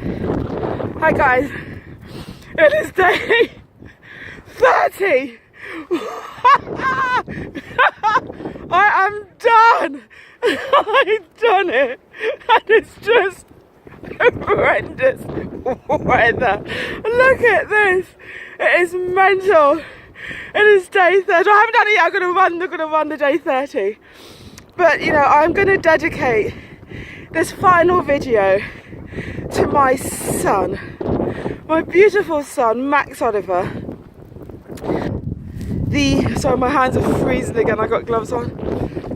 Hi guys, it is day 30. I am done. I've done it, and it's just horrendous weather. Look at this. It is mental. It is day 30. I haven't done it yet. I'm gonna run the day 30. But you know, I'm gonna dedicate this final video to my son, my beautiful son, Max Oliver. Sorry, my hands are freezing again, I got gloves on.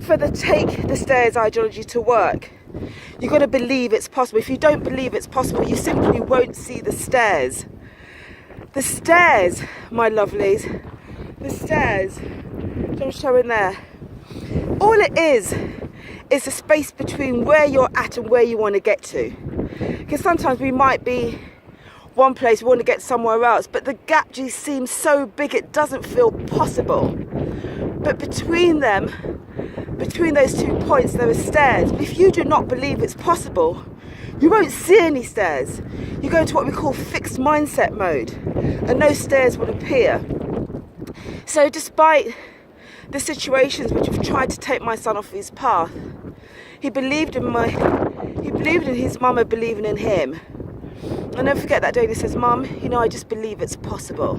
For the take the stairs ideology to work, you've got to believe it's possible. If you don't believe it's possible, you simply won't see the stairs. The stairs, my lovelies, the stairs, don't show in there. All it is the space between where you're at and where you want to get to. Because sometimes we might be one place, we want to get somewhere else, but the gap just seems so big it doesn't feel possible. But between them, between those 2 points, there are stairs. But if you do not believe it's possible, you won't see any stairs. You go into what we call fixed mindset mode, and no stairs will appear. So despite the situations which have tried to take my son off his path, he believed in his mama believing in him. I'll never forget that day he says, "Mum, you know, I just believe it's possible."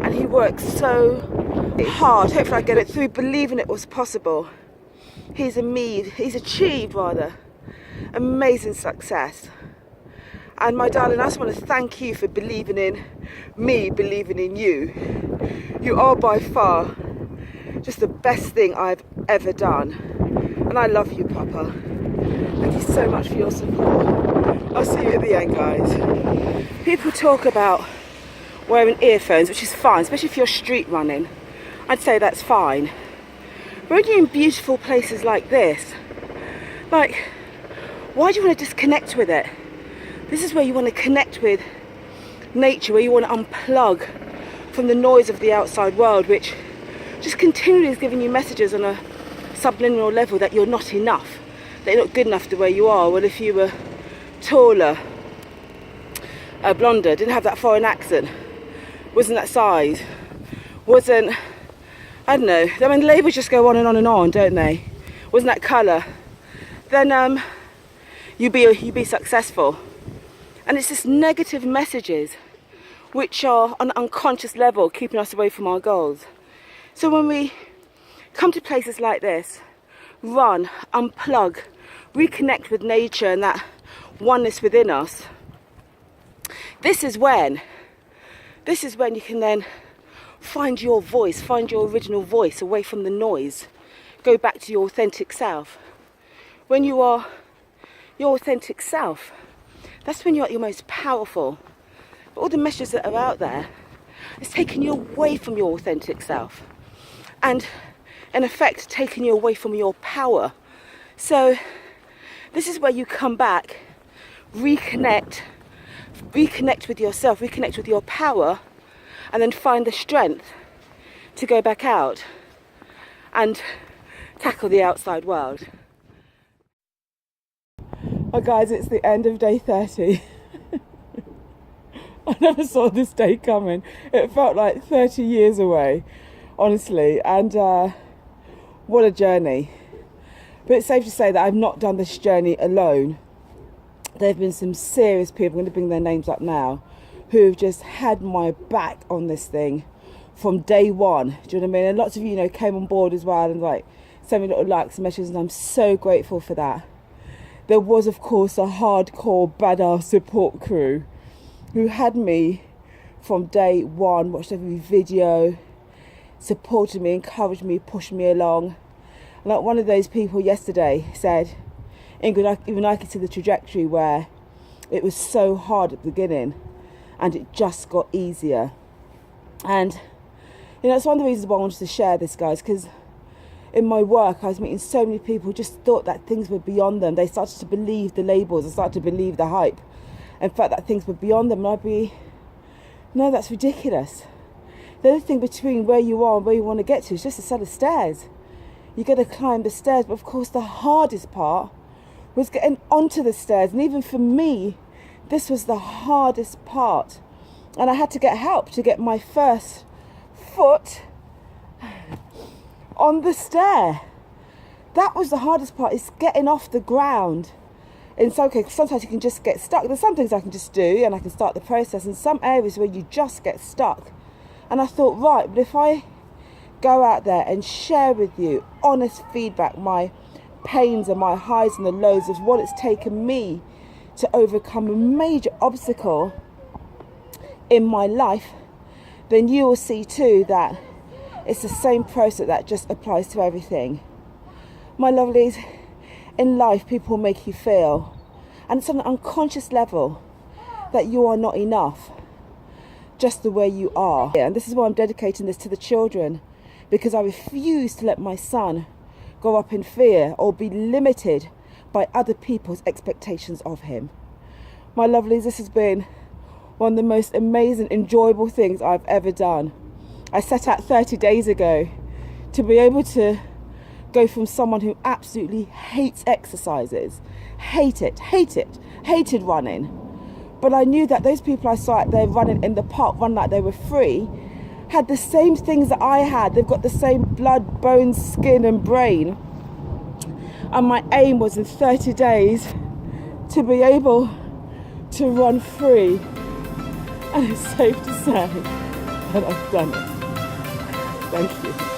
And he worked so hard, hopefully I get it through, believing it was possible. He's achieved amazing success. And my darling, I just want to thank you for believing in me, believing in you. You are by far just the best thing I've ever done. And I love you, Papa. Thank you so much for your support. I'll see you at the end, guys. People talk about wearing earphones, which is fine, especially if you're street running. I'd say that's fine. But when you're in beautiful places like this, like, why do you want to disconnect with it? This is where you want to connect with nature, where you want to unplug from the noise of the outside world, which just continually is giving you messages on a subliminal level that you're not enough, that you're not good enough the way you are. Well, if you were taller, blonder, didn't have that foreign accent, wasn't that size, wasn't, I don't know, I mean, labels just go on and on and on, don't they? Wasn't that colour, then you'd be successful. And it's just negative messages which are on an unconscious level keeping us away from our goals. So when we come to places like this, run, unplug, reconnect with nature and that oneness within us, this is when you can then find your voice, find your original voice away from the noise. Go back to your authentic self. When you are your authentic self, that's when you're at your most powerful. But all the messages that are out there, it's taking you away from your authentic self. And in effect, taking you away from your power. So this is where you come back, reconnect with yourself, reconnect with your power, and then find the strength to go back out and tackle the outside world. Oh guys, it's the end of day 30. I never saw this day coming. It felt like 30 years away, honestly, and what a journey. But it's safe to say that I've not done this journey alone. There have been some serious people, I'm going to bring their names up now, who have just had my back on this thing from day one. Do you know what I mean? And lots of you, came on board as well and like sent me little likes and messages, and I'm so grateful for that. There was, of course, a hardcore badass support crew who had me from day one, watched every video, supported me, encouraged me, pushed me along. And like one of those people yesterday said, "Ingrid, even I could see the trajectory where it was so hard at the beginning and it just got easier." And it's one of the reasons why I wanted to share this, guys, because in my work I was meeting so many people who just thought that things were beyond them. They started to believe the labels, they started to believe the hype, and felt that things were beyond them. And I'd be, no, that's ridiculous. The only thing between where you are and where you want to get to is just a set of stairs. You got to climb the stairs, but of course the hardest part was getting onto the stairs. And even for me this was the hardest part. And I had to get help to get my first foot on the stair. That was the hardest part, is getting off the ground. In some cases, sometimes you can just get stuck. There's some things I can just do and I can start the process. In some areas where you just get stuck. And I thought, right, but if I go out there and share with you honest feedback, my pains and my highs and the lows of what it's taken me to overcome a major obstacle in my life, then you will see too that it's the same process that just applies to everything. My lovelies, in life people make you feel, and it's on an unconscious level, that you are not enough just the way you are. And this is why I'm dedicating this to the children, because I refuse to let my son grow up in fear or be limited by other people's expectations of him. My lovelies, this has been one of the most amazing, enjoyable things I've ever done. I set out 30 days ago to be able to go from someone who absolutely hates exercises, hated running. But I knew that those people I saw out there running in the park, running like they were free, had the same things that I had. They've got the same blood, bones, skin and brain. And my aim was in 30 days to be able to run free. And it's safe to say that I've done it. Thank you.